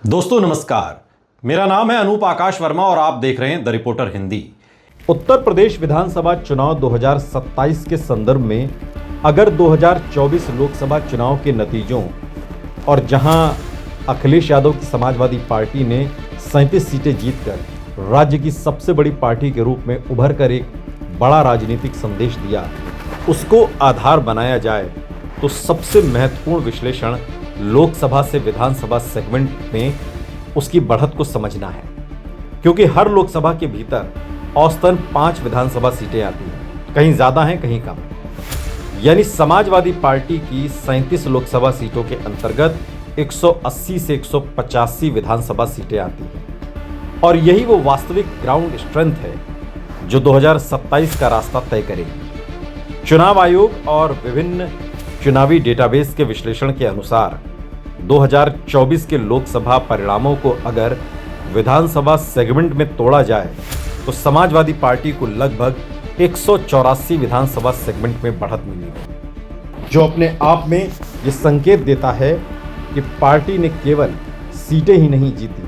दोस्तों नमस्कार, मेरा नाम है अनूप आकाश वर्मा और आप देख रहे हैं द रिपोर्टर हिंदी। उत्तर प्रदेश विधानसभा चुनाव 2027 के संदर्भ में अगर 2024 लोकसभा चुनाव के नतीजों और जहां अखिलेश यादव की समाजवादी पार्टी ने 37 सीटें जीतकर राज्य की सबसे बड़ी पार्टी के रूप में उभर कर एक बड़ा राजनीतिक संदेश दिया, उसको आधार बनाया जाए तो सबसे महत्वपूर्ण विश्लेषण लोकसभा से विधानसभा सेगमेंट में उसकी बढ़त को समझना है, क्योंकि हर लोकसभा के भीतर औसतन 5 विधानसभा सीटें आती हैं, कहीं ज्यादा हैं कहीं कम। यानी समाजवादी पार्टी की 37 लोकसभा सीटों के अंतर्गत 180 से 185 विधानसभा सीटें आती हैं और यही वो वास्तविक ग्राउंड स्ट्रेंथ है जो 2027 का रास्ता तय करेगी। चुनाव आयोग और विभिन्न चुनावी डेटाबेस के विश्लेषण के अनुसार 2024 के लोकसभा परिणामों को अगर विधानसभा सेगमेंट में तोड़ा जाए तो समाजवादी पार्टी को लगभग 184 विधानसभा सेगमेंट में बढ़त मिलेगी, जो अपने आप में ये संकेत देता है कि पार्टी ने केवल सीटें ही नहीं जीती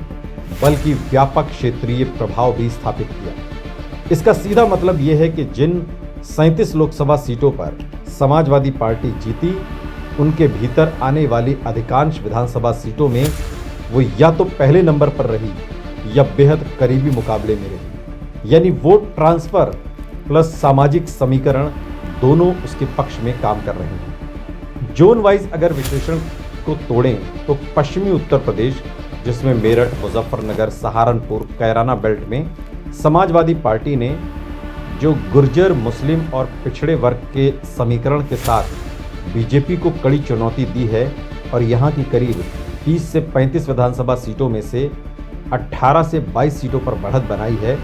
बल्कि व्यापक क्षेत्रीय प्रभाव भी स्थापित किया। इसका सीधा मतलब यह है कि जिन 37 लोकसभा सीटों पर समाजवादी पार्टी जीती, उनके भीतर आने वाली अधिकांश विधानसभा सीटों में वो या तो पहले नंबर पर रही या बेहद करीबी मुकाबले में रही। यानी वोट ट्रांसफर प्लस सामाजिक समीकरण दोनों उसके पक्ष में काम कर रहे हैं। जोन वाइज अगर विश्लेषण को तोड़ें तो पश्चिमी उत्तर प्रदेश, जिसमें मेरठ, मुजफ्फरनगर, सहारनपुर, कैराना बेल्ट में समाजवादी पार्टी ने जो गुर्जर, मुस्लिम और पिछड़े वर्ग के समीकरण के साथ बीजेपी को कड़ी चुनौती दी है और यहां की करीब 30 से 35 विधानसभा सीटों में से 18 से 22 सीटों पर बढ़त बनाई है,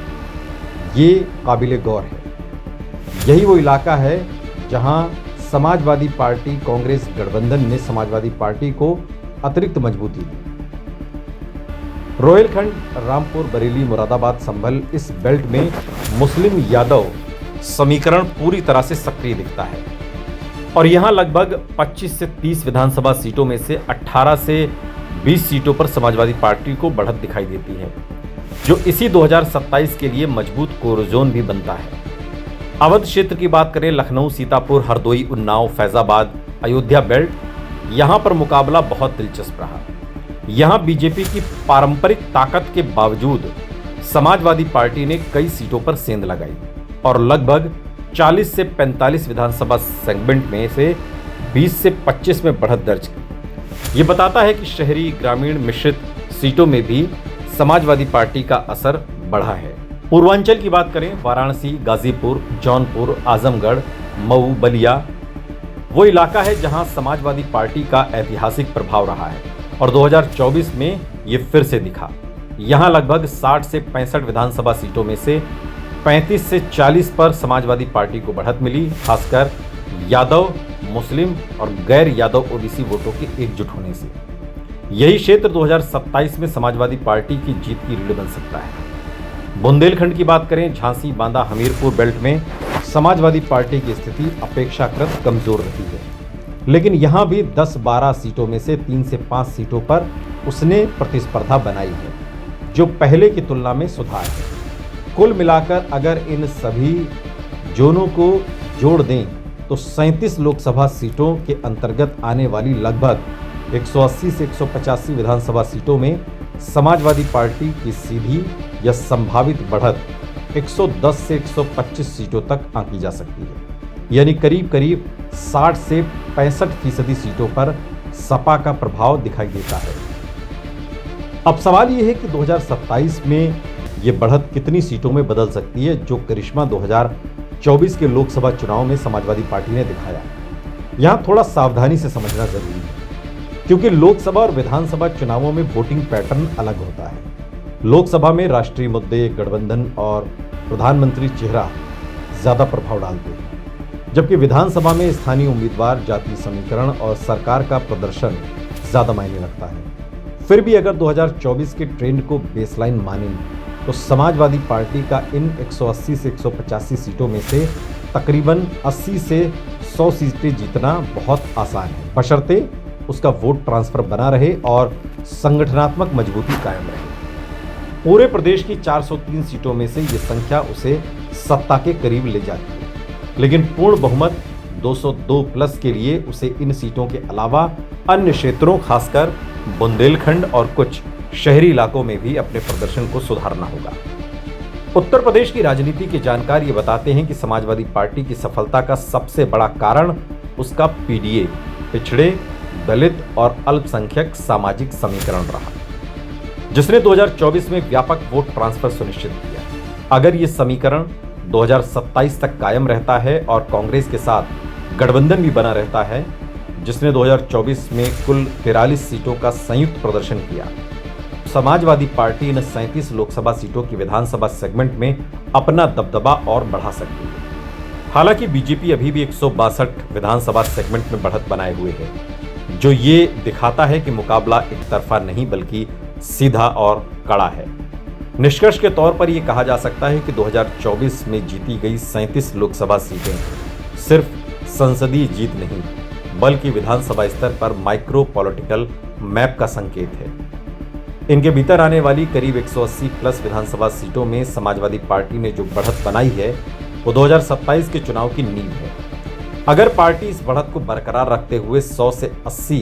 ये काबिले गौर है। यही वो इलाका है जहां समाजवादी पार्टी कांग्रेस गठबंधन ने समाजवादी पार्टी को अतिरिक्त मजबूती दी। रोहिलखंड, रामपुर, बरेली, मुरादाबाद, संभल, इस बेल्ट में मुस्लिम यादव समीकरण पूरी तरह से सक्रिय दिखता है और यहां लगभग 25 से 30 विधानसभा सीटों में से 18 से 20 सीटों पर समाजवादी पार्टी को बढ़त दिखाई देती है, जो इसी 2027 के लिए मजबूत कोर जोन भी बनता है। अवध क्षेत्र की बात करें, लखनऊ, सीतापुर, हरदोई, उन्नाव, फैजाबाद, अयोध्या बेल्ट, यहां पर मुकाबला बहुत दिलचस्प रहा। यहां बीजेपी की पारंपरिक ताकत के बावजूद समाजवादी पार्टी ने कई सीटों पर सेंध लगाई और लगभग 40 से 45 विधानसभा सेगमेंट में से 20 से 25 में बढ़त दर्ज की। ये बताता है कि शहरी ग्रामीण मिश्रित सीटों में भी समाजवादी पार्टी का असर बढ़ा है। पूर्वांचल की बात करें, वाराणसी, गाजीपुर, जौनपुर, आजमगढ़, मऊ, बलिया वो इलाका है जहां समाजवादी पार्टी का ऐतिहासिक प्रभाव रहा है और 2024 में ये फिर से दिखा। यहां लगभग 60 से 65 विधानसभा सीटों में से 35 से 40 पर समाजवादी पार्टी को बढ़त मिली, खासकर यादव, मुस्लिम और गैर यादव ओबीसी वोटों के एकजुट होने से। यही क्षेत्र 2027 में समाजवादी पार्टी की जीत की रीढ़ बन सकता है। बुंदेलखंड की बात करें, झांसी, बांदा, हमीरपुर बेल्ट में समाजवादी पार्टी की स्थिति अपेक्षाकृत कमजोर रही है, लेकिन यहां भी 10-12 सीटों में से 3 से 5 सीटों पर उसने प्रतिस्पर्धा बनाई है, जो पहले की तुलना में सुधार है। कुल मिलाकर अगर इन सभी जोनों को जोड़ दें तो 37 लोकसभा सीटों के अंतर्गत आने वाली लगभग 180 से 185 विधानसभा सीटों में समाजवादी पार्टी की सीधी या संभावित बढ़त 110 से 125 सीटों तक आंकी जा सकती है। यानी करीब करीब 60 से 65% सीटों पर सपा का प्रभाव दिखाई देता है। अब सवाल यह है कि 2027 में ये बढ़त कितनी सीटों में बदल सकती है, जो करिश्मा 2024 के लोकसभा चुनाव में समाजवादी पार्टी ने दिखाया। यहां थोड़ा सावधानी से समझना जरूरी है, क्योंकि लोकसभा और विधानसभा चुनावों में वोटिंग पैटर्न अलग होता है। लोकसभा में राष्ट्रीय मुद्दे, गठबंधन और प्रधानमंत्री चेहरा ज्यादा प्रभाव डालते हैं, जबकि विधानसभा में स्थानीय उम्मीदवार, जातीय समीकरण और सरकार का प्रदर्शन ज्यादा मायने रखता है। फिर भी अगर 2024 के ट्रेंड को बेसलाइन माने तो समाजवादी पार्टी का इन 180 से 185 सीटों में से तकरीबन 80 से 100 सीटें जीतना बहुत आसान है, बशर्ते उसका वोट ट्रांसफर बना रहे और संगठनात्मक मजबूती कायम रहे। पूरे प्रदेश की 403 सीटों में से ये संख्या उसे सत्ता के करीब ले जाती है, लेकिन पूर्ण बहुमत 202 प्लस के लिए उसे इन सीटों के अलावा अन्य क्षेत्रों, खासकर बुंदेलखंड और कुछ शहरी इलाकों में भी अपने प्रदर्शन को सुधारना होगा। उत्तर प्रदेश की राजनीति के जानकार ये बताते हैं कि समाजवादी पार्टी की सफलता का सबसे बड़ा कारण उसका पीडीए, पिछड़े, दलित और अल्पसंख्यक सामाजिक समीकरण रहा, जिसने 2024 में व्यापक वोट ट्रांसफर सुनिश्चित किया। अगर ये समीकरण 2027 तक कायम रहता है और कांग्रेस के साथ गठबंधन भी बना रहता है, जिसने 2024 में कुल 43 सीटों का संयुक्त प्रदर्शन किया, समाजवादी पार्टी इन 37 लोकसभा सीटों की विधानसभा सेगमेंट में अपना दबदबा और बढ़ा सकती है। हालांकि बीजेपी अभी भी 162 विधानसभा सेगमेंट में बढ़त बनाए हुए है, जो ये दिखाता है कि मुकाबला एक तरफा नहीं बल्कि सीधा और कड़ा है। निष्कर्ष के तौर पर यह कहा जा सकता है कि 2024 में जीती गई 37 लोकसभा सीटें सिर्फ संसदीय जीत नहीं बल्कि विधानसभा स्तर पर माइक्रो पॉलिटिकल मैप का संकेत है। इनके भीतर आने वाली करीब 180 प्लस विधानसभा सीटों में समाजवादी पार्टी ने जो बढ़त बनाई है वो 2027 के चुनाव की नींव है। अगर पार्टी इस बढ़त को बरकरार रखते हुए 100 से 80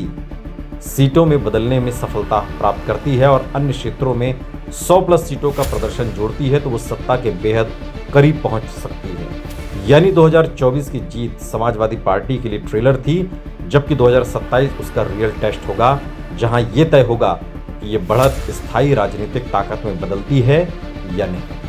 सीटों में बदलने में सफलता प्राप्त करती है और अन्य क्षेत्रों में 100 प्लस सीटों का प्रदर्शन जोड़ती है तो वो सत्ता के बेहद करीब पहुंच सकती है। यानी 2024 की जीत समाजवादी पार्टी के लिए ट्रेलर थी, जबकि 2027 उसका रियल टेस्ट होगा, जहां ये तय होगा कि ये बढ़त स्थायी राजनीतिक ताकत में बदलती है या नहीं।